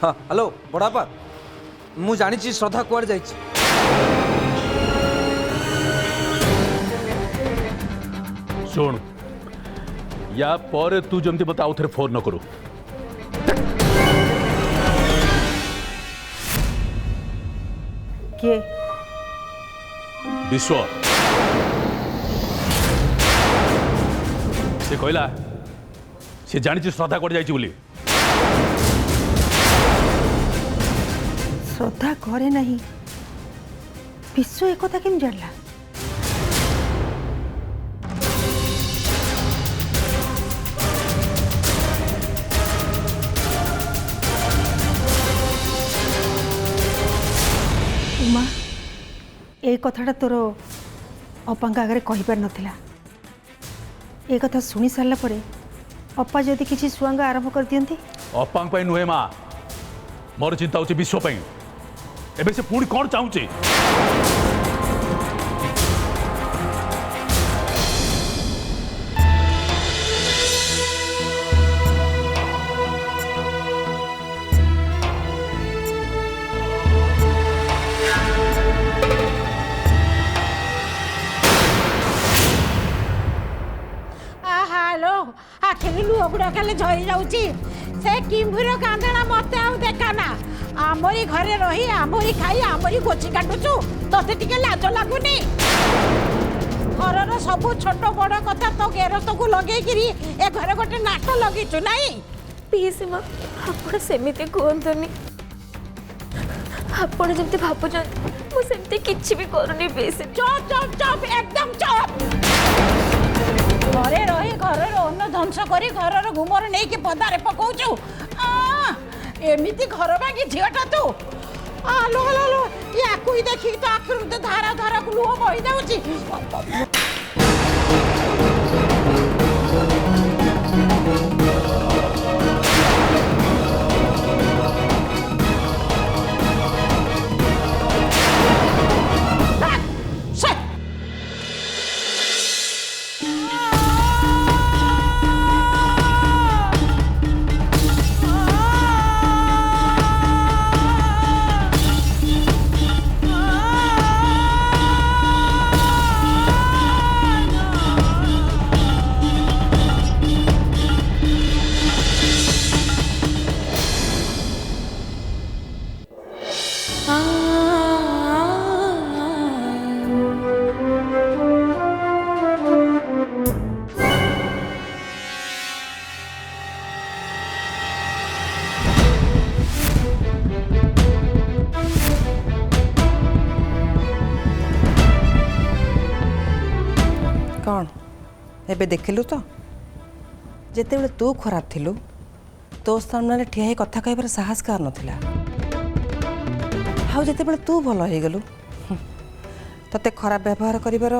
हाँ हेलो बड़ापा मु जानी श्रद्धा कुआड़ जाइए सुन या पर तू जमती मत आउ थे फोन न करू किए विश्व से कहला से जानी श्रद्धा कौन जाइए बोली श्रद्धा घरे नहीं विश्व एक कथा केम जानला उमा ए कथाटा तोर अपांक आगे कही पार नथिला ए कथा सुनी सारला परे अपा जदि किसी सुआंग आरंभ कर दियंती अपांग नुहे माँ मोर चिंता होची विश्व एबे से पुणी कौन चाहूचे आखिरी लुह गुड़ा खाली झरी जाऊँगी से किंभीर कांदना मत आउ देखाना आमरी घरे रही आमरी खाई आमरी गोची काटुचु तोते टिके लाज लागुनी घर सब छोट बड़ कथा तो गेरस को लगे ए घर गोटे नाट लगिचु नाई पीसी माँ आपण सेमिति कहतुनी आपण जमती भावुन मुझे किसी भी करूनी पीसी चुप चुप चुप एकदम चुप घरे रही घर अन्न ध्वंस कर घर घुमर नहीं कि पदारे पकाउछु एमिति घर बाकी झीटा तू आलो आलो आलो या कोई देखी तो आखिर तो धारा धारा को लुह बही जाउची कौन एबे देखिलु तो जेते तू खराब थिलु तो सामने ठिया ही कथा कहबार साहस कार नथिला हाउ जेते तू भल हो गलु तते खराब व्यवहार करिवार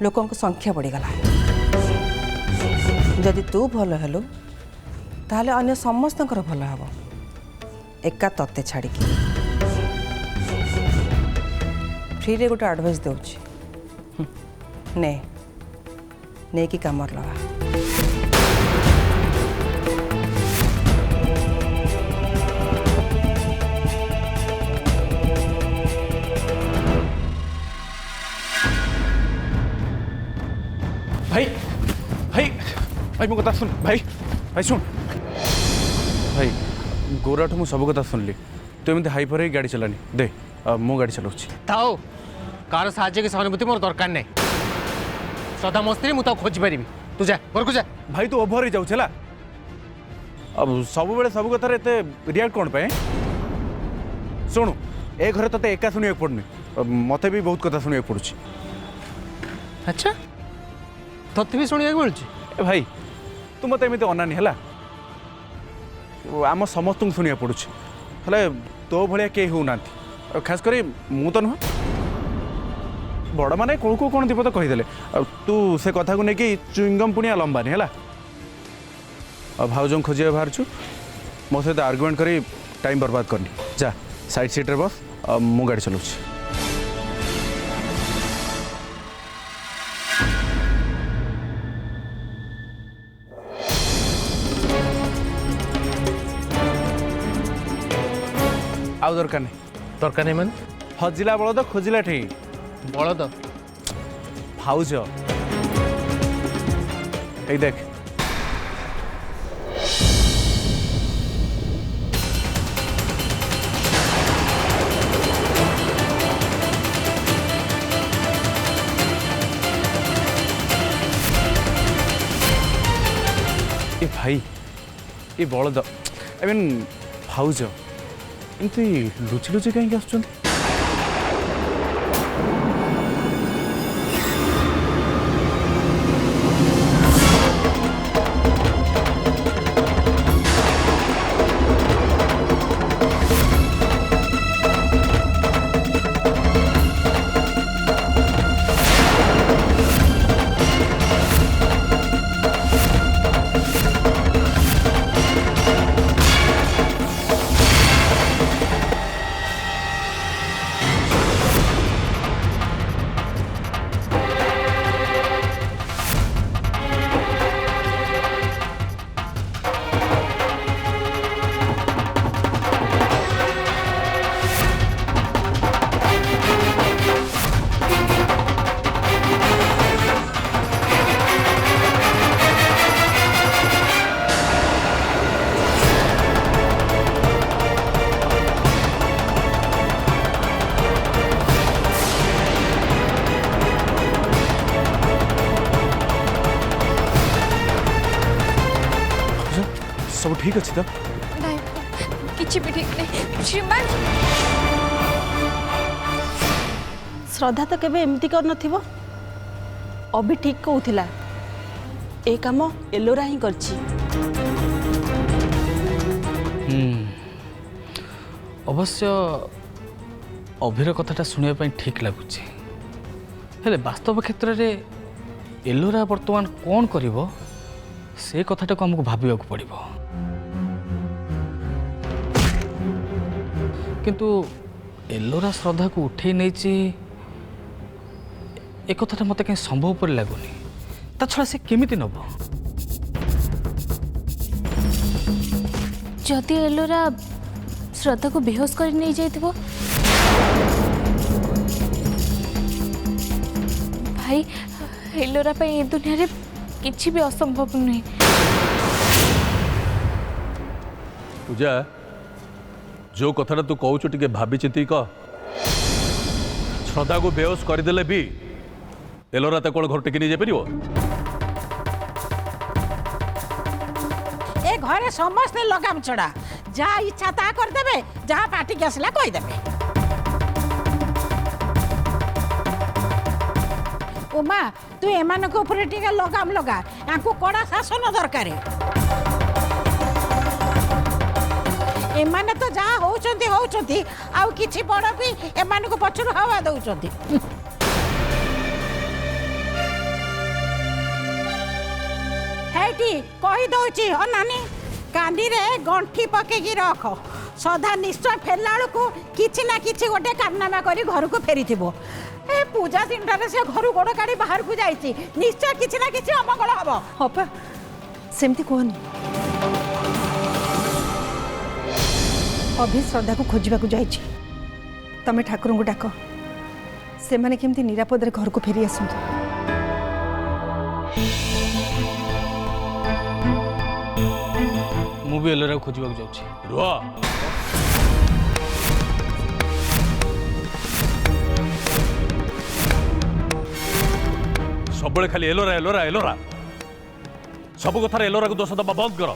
लोकों को संख्या बढ़ी गला जदि तू भल हेलु ताहले अन्य समस्तंकर भल हबो एका तते छाड़ी की फ्री रे गोटे एडवाइस देउची ने नहीं कि काम लगा भाई भाई भाई मो कथा सुन भाई भाई सुन भाई गोराठू मु सब कथा सुनली तू एमती हाइपर गाड़ी चलानी दे मु गाड़ी चलाऊँ थाओ कार साहाଯ୍य की सहानुभूति मोर दरकार नहीं श्रद्धा मो स्त्री मुझे खोज पारि तू जा घर को जा भाई तू ओभर ही जाऊला अब सब बेले सब कथार एत रियाक्ट कौन पे शुणु ए घर ते एका शुणा पड़नी मत भी बहुत कथा शुणा पड़ू अच्छा तोते भी शुणा मिलूँ ए भाई तू मत एमती अनानी है आम समस्त शुणा पड़ू हेले तो भाया कई होना खास कर मु तो नुह बड़ मैंने कौन को कौन दीपद कहीदे तू से कथा को लेकिन चुईंगम पुणिया लंबानी है भाउज खोजा बाहर मो सहित आर्गुमेंट करी टाइम बर्बाद करनी जा साइड सीट्रे बस मु गाड़ी चलाऊँ आउ दरकार नहीं दरकार नहीं माने हजिला बलद खोजिला ठीक बलद भाउज এই দেখ ए भाई ए बलद आई मीन भाउज एमती लुचि लुचि कहीं आसुँच सब ठीक अच्छी तो ନାଇଁ କିଛି ବି ଠିକ୍ ନାହିଁ ଶ୍ରୀମାନ ଶ୍ରଦ୍ଧା ତ କେବେ ଏମିତି କରିନଥିବ। ଅଭି ଠିକ୍ କହୁଥିଲା, ଏ କାମ ଏଲୋରା ହିଁ କରିଛି। ଅବଶ୍ୟ ଅଭିର କଥାଟା ଶୁଣିବା ପାଇଁ ଠିକ୍ ଲାଗୁଛି, ହେଲେ ବାସ୍ତବ କ୍ଷେତ୍ରରେ ଏଲୋରା ବର୍ତ୍ତମାନ କ'ଣ କରିବ ସେ କଥାଟାକୁ ଆମକୁ ଭାବିବାକୁ ପଡ଼ିବ। କିନ୍ତୁ ଏଲୋରା ଶ୍ରଦ୍ଧାକୁ ଉଠେଇ ନେଇଛି ଏ କଥାଟା ମୋତେ କାହିଁ ସମ୍ଭବ ପରି ଲାଗୁନି। ତା ଛଡ଼ା ସେ କେମିତି ନେବ? ଯଦି ଏଲୋରା ଶ୍ରଦ୍ଧାକୁ ବେହୋସ କରି ନେଇଯାଇଥିବ ଭାଇ ଏଲୋରା ପାଇଁ ଏ ଦୁନିଆରେ କିଛି ବି ଅସମ୍ଭବ ନୁହେଁ। ପୂଜା जो कथाटा तू कहूँ टे भावी चिंती कह श्रद्धा को बेहोश करदे भी एलोरा कौन घर टेक नहीं जापर ए घरे समस्ते लगाम चढ़ा जहाँ इच्छा ता करदेबे जहाँ पार्टी के आसला कहीदेबे। उमा तू एमानक उपरे टिके लगाम लगा यांकु कड़ा शासन दरकार। एमाने तो जहाँ होउचंती आउ किछि बड़ भी एमानक पछरु हवा दउचंती। हेटी कहि दउची ओ नानी कांदी रे गंठी पकेकी रख सदा निश्चय फेरला को किछि ना किछि गोटे कारनामा करी घर को फेरी थिबो। ए पूजा दिनटारे से घर गोड़ काढी बाहर को जाईची निश्चय किछि ना किछि अमंगल हबो। ଅପା ସେମିତି କୁହନି। ଅଭି ଶ୍ରଦ୍ଧାକୁ ଖୋଜିବାକୁ ଯାଇଛି। ତମେ ଠାକୁରଙ୍କୁ ଡାକ ସେମାନେ କେମିତି ନିରାପଦରେ ଘରକୁ ଫେରି ଆସନ୍ତୁ। ମୁଁ ବି ଏଲୋରାକୁ ଖୋଜିବାକୁ ଯାଉଛି। रुह सब खाली एलोरा एलोरा एलोरा सब कथार एलोरा को दोष दबा बंद कर।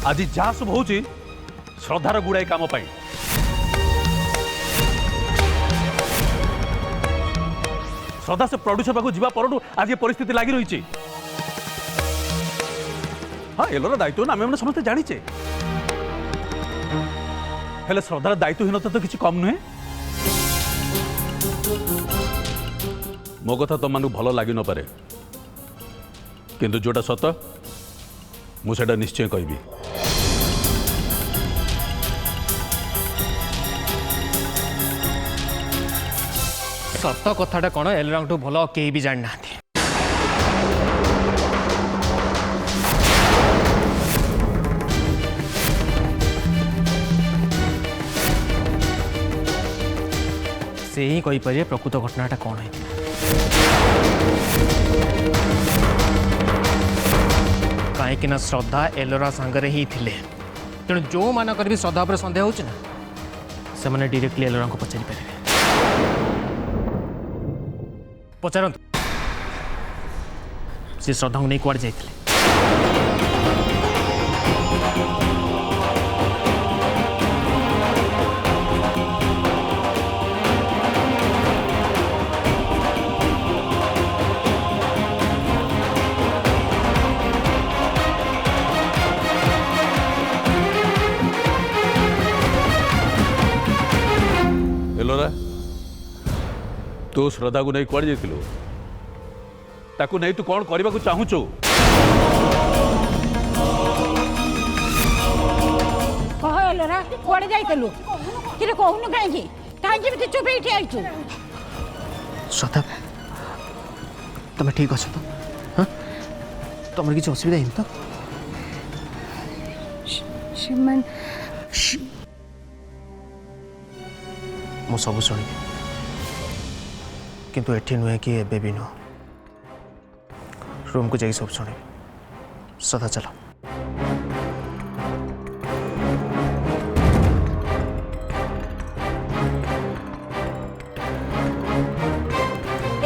आज जहाँ सब हो श्रद्धार गुड़ाए काम पाई श्रद्धा से प्रोड्यूसर पाखु जीवा परडू आज ये परिस्थिति लगी रही। हाँ एलोरा दायित्व आम मैंने समस्त जानीचे हेले श्रद्धार दायित्वहीनता तो किसी कम नुहे। मो कथा तुम मानू भल लगी न पारे किंतु जोटा सत मुझे निश्चय कहबी। सत कथाटा कौन एलोरा भल कहीं भी जानी ना। से ही कहीपर प्रकृत घटनाटा कौन है कहीं श्रद्धा एलोरा सांगरे ही थिले तेणु जो मानकर भी श्रद्धा पर सन्देह हो से मैंने डायरेक्टली एलोरा को पचारि पारे पचारतु से श्रद्धा को नहीं कुआड़े जाइए एलोरा तू श्रद्धा को नहीं कुआड़ जाइलु ताकू नहीं तू कौन करने को चाहूचु कह एलोरा कुआड़े जाइतलु कि कहूनु कहीं कहीं चुप ही आइछु श्रद्धा तुम ठीक अच्छे तो हाँ तुम किसी असुविधा है तो श्रीमान मु सब शुणी किंतु एठी नुहे कि एबे भी नुह रूम को जाई सब शुणी सदा चलो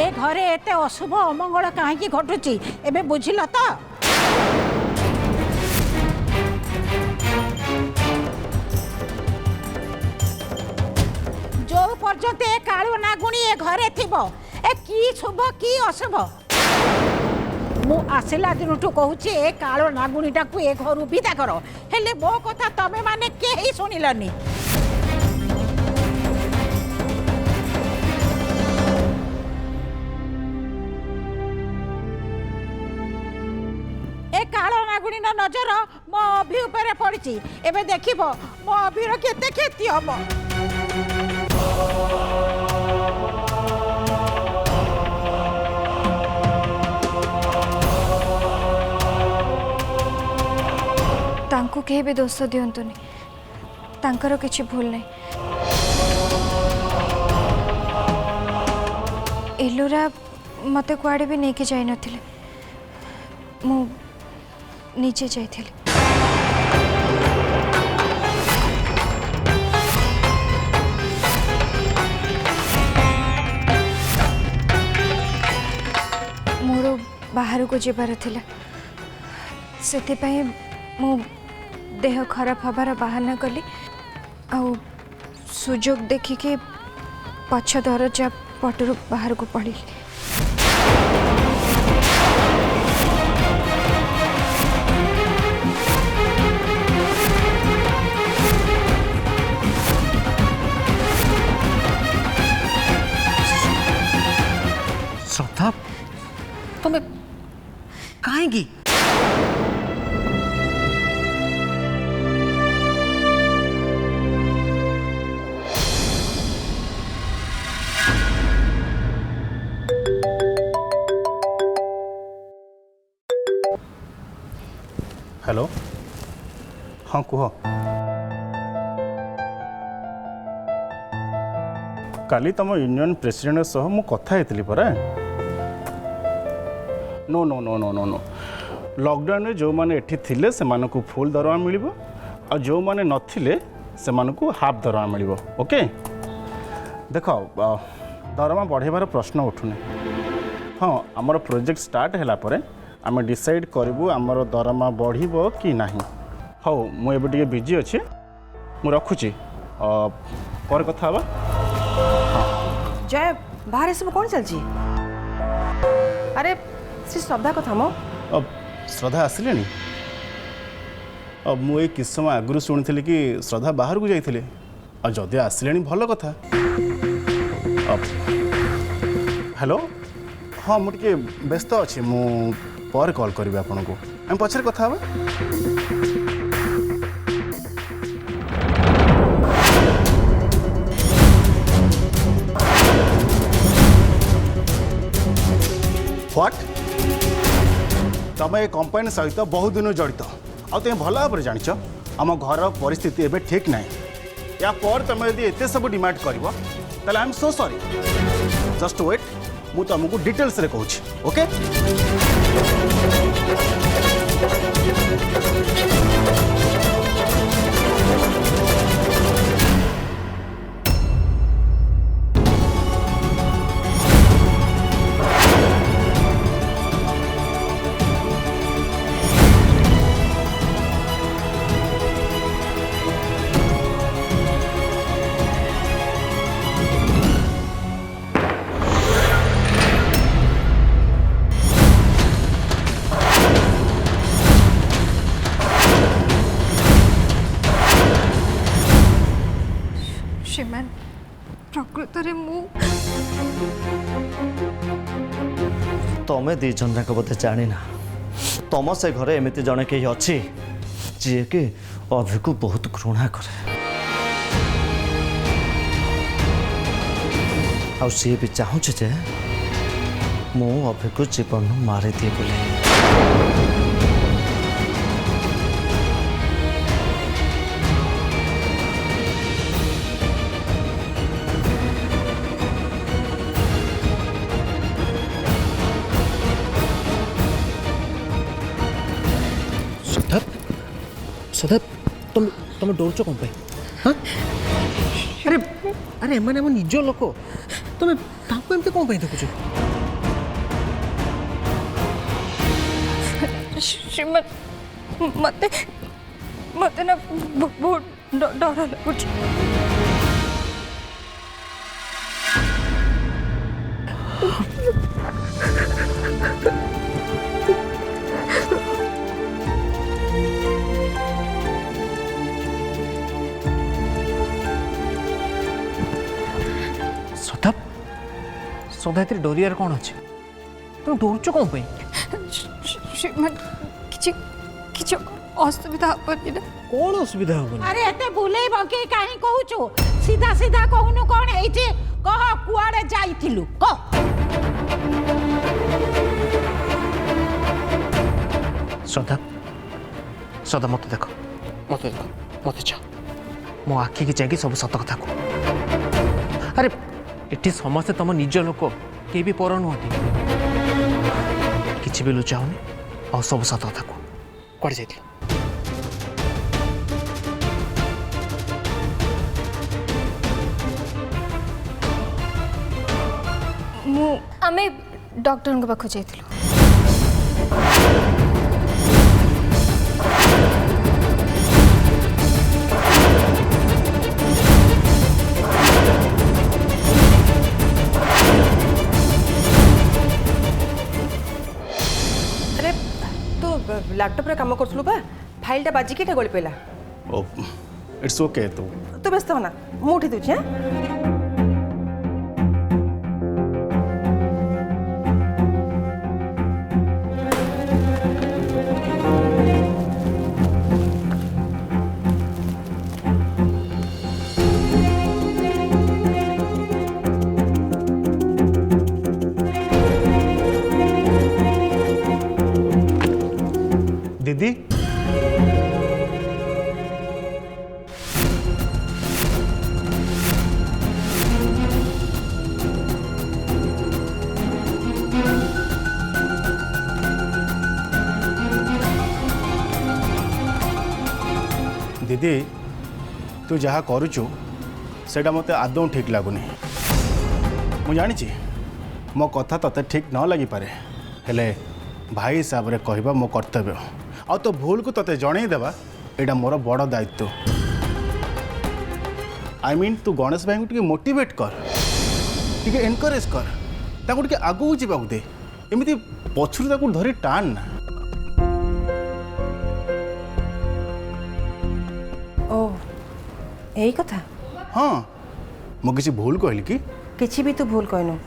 ए घरे एते अशुभ अमंगल कहीं घटुची एबे बुझिल तो जो पर्यंत ए काळू नागुणी ए घरे थिबो ए की शुभ की अशुभ मु आसिला दिनठू कहूची ए काळू नागुणीटा को ए घरु विदा करो हेले मो कथा तमे माने केही सुनिलनी ए काळू नागुणी नजर मो अभि ऊपर पड़िची एबे देखिबो मो अभिर केते क्षति हबो तांको कहीं भी दोष दिंतुनि तांकर किसी भूल नहीं एलोरा मते कुआड़े भी नहीं के जाई नथिले मु नीचे जाइथिली मोर बाहर को जीवार थिला सेथिपाई मु देह खराब हबार बहाना कली आउ सुजोग देखिके पछ दरजा पटरू बाहर को पड़ी श्रद्धा तुम्हें कहीं हेलो हाँ कह काली तुम यूनियन प्रेसिडेंट सह मु कथा हेतली परा no no no no no no lockdown जो माने एठी थिले से मानकु फुल दरमा मिलिबो आ जो माने नथिले से मानकु हाफ दरमा मिलिबो ओके देखो दरमा बढ़ेबार प्रश्न उठुने हाँ आमर प्रोजेक्ट स्टार्ट हैला परे आम डिसाइड करूँ आमर दरमा बढ़ कि नहीं हाँ मुझे बिजी अच्छे मु रखुची पर कथा हवा जय बाहर सब कौन चलची अरे श्री श्रद्धा कथा मो श्रद्धा आसिले अब मुझे किस समय आगु शुणी कि श्रद्धा बाहर को जाइए और जदि आसिले भल कथा हेलो हाँ मुझे व्यस्त अच्छे मु पर कॉल करी आपन को हम पछरे कथा हवा व्हाट तुम ए कंपनी सहित बहुत दिन जड़ित आ तुम भल भाव जाच आम घर परिस्थिति एवं ठीक ना या पर तुम यदि एत सब डिमांड कर ताले I am so sorry just wait मु तुमको डिटेल्स रे कहूँ ओके श्रीमान प्रकृत मु तमें दी जन जाक बोधे जानी ना तुम से घरे एमती जड़े कहीं अच्छी जी कि अभि को बहुत घृणा करे आ सी भी चाहूँ जे मु अभि को जीवन मारी दिए बोले सदा तुम तुम डरच कौन पे हाँ अरे अरे एम आम निज लोक तुम एमती कौन देखुच श्रीमान मते मते ना बहुत डर लगुच सदा ये डरियार कौन अच्छे तुम डरच कौन पे श्रीमान किछि असुविधा हबनी ना कौन असुविधा हबनी अरे एते बुलेई बके काहे कहूचु सीधा सीधा कहूनु कौन एइचे कह कुआडे जाइथिलु कह श्रद्धा श्रद्धा मत देख मत चा मो आखि की जाकि सब सत कथा को अरे एटी समस्ते तुम निज लोक के भी पर नुहति किसी भी लुचाऊनी और सब सत कथा को कड़े जाइए आमे डॉक्टर के पाखु जाइथिलु लैपटॉप रे काम करथलु बा फाइलटा बाजी केटा गଳି पेला ओ इट्स ओके तो तू व्यस्त होना मु उठी दूची दीदी दीदी तू जहाँ करुचु सेटा मते आदौ ठीक लगुनि मु जानी मो कथा तते ठीक न लगी पारे हेले भाई हिसाब रे कहबा मो कर्तव्य आ तो भूल को तते जणई देबा एटा मोर बड़ दायित्व आई मीन तू गणेश भाई को मोटिवेट कर टिके एनकरेज कर ताको टिके आगु जीवा दे एमिति पछुर ताको धरी टाण ना ओ यही कथा हाँ मो किसी भूल कहली कि किछि भी तू भूल कहनु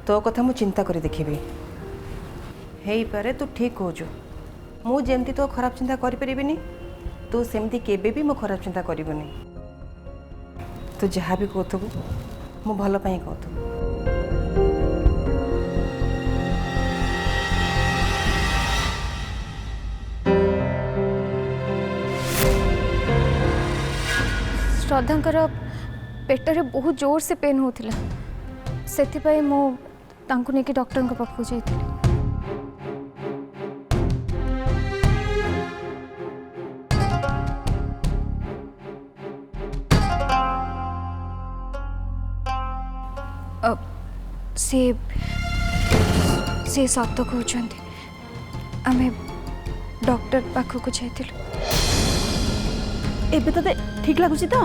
तो कथा मु चिंता करी देखिबी हेई पारे तू ठीक कहजु मु जेमती तो खराब चिंता करि परिबिनी तू सेमती केबे भी मो खराब चिंता करिबनी तू जहाँ भी कहथबु मु भल पई कहथु श्रद्धांकर पेटरे बहुत जोर से पेन होतिला सेथिपाई मो तांको नेकी डॉक्टर को पाखु जाइथिली। से सत कहते आम डॉक्टर पाखक जाइलु। एबे तते ठीक लगुची तो?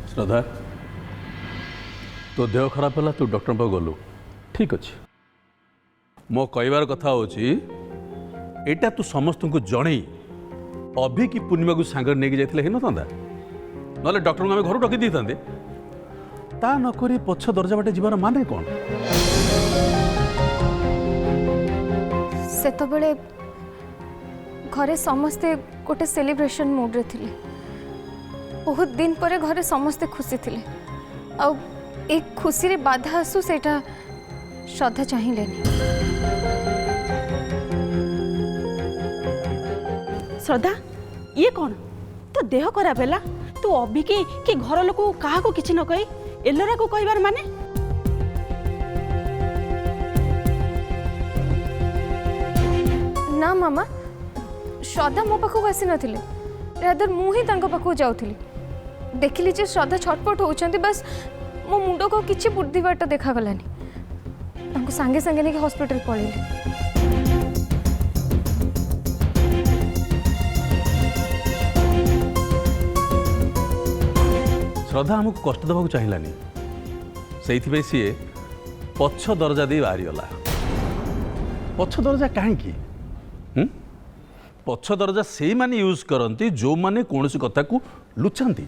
श्रद्धा तो देह खराब है तू डॉक्टर पाक गलु ठीक अच्छे मो कहबार कथा होटा तू समस्त को जन अभी की पूर्णिमा को सांगर नहीं जाइए ना ना डॉक्टर को आम घर डक दी था ता नक पछ दरजा बाटे जीवार माने कौन? सेतबेले घरे समस्ते गोटे सेलिब्रेशन मूड रे थिले। बहुत दिन पर घरे समस्ते खुशी थिले आ एक खुशी रे बाधा आसु सेटा श्रद्धा चाहिलेनी। श्रद्धा ये कौन तो देह खराब है तू अभी कि घर लोक क्या किसी न कही एलोरा को कहबार माने? ना मामा श्रद्धा मो पाखक आसी नथिले रादर मु ही तांको पाखक जाउथिली देखिली जे श्रद्धा छटपट होउछंती बस मो मुंडो को किछि बुद्धि बाट देखा गलानी तांको संगे संगे ने हॉस्पिटल पळेली। श्रद्धा आमको कष्ट देवाक चाहिलानी से सी पछ दरजा दे बाहरीगला। पछ दरजा कहीं पछ दरजा से माने यूज करती जो माने कौन कथा को लुचाती